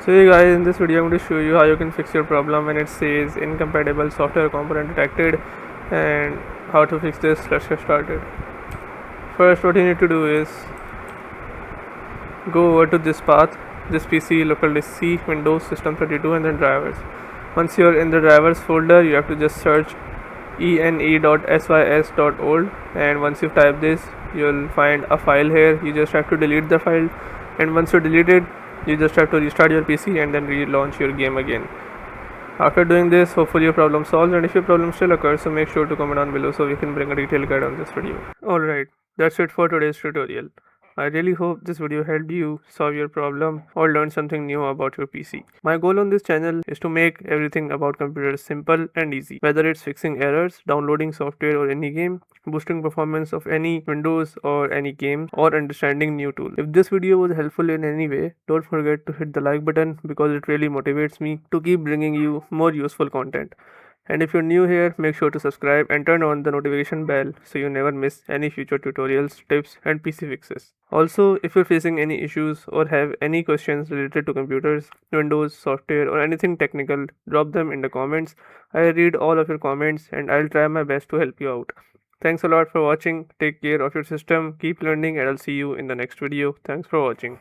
So hey guys, in this video I'm going to show you how you can fix your problem when it says incompatible software component detected and how to fix this. Let's get started. First, what you need to do is go over to this path, this PC, local disk C, Windows, System32 and then drivers. Once you're in the drivers folder, you have to just search ene.sys.old, and once you type this, you'll find a file here. You just have to delete the file, and once you delete it, you just have to restart your PC and then relaunch your game again. After doing this, hopefully your problem solves, and if your problem still occurs, so make sure to comment down below so we can bring a detailed guide on this video. Alright, that's it for today's tutorial. I really hope this video helped you solve your problem or learn something new about your PC. My goal on this channel is to make everything about computers simple and easy, whether it's fixing errors, downloading software or any game, boosting performance of any Windows or any game, or understanding new tools. If this video was helpful in any way, don't forget to hit the like button because it really motivates me to keep bringing you more useful content. And if you're new here, make sure to subscribe and turn on the notification bell so you never miss any future tutorials, tips and PC fixes. Also, if you're facing any issues or have any questions related to computers, Windows, software or anything technical, drop them in the comments. I read all of your comments and I'll try my best to help you out. Thanks a lot for watching. Take care of your system, keep learning and I'll see you in the next video. Thanks for watching.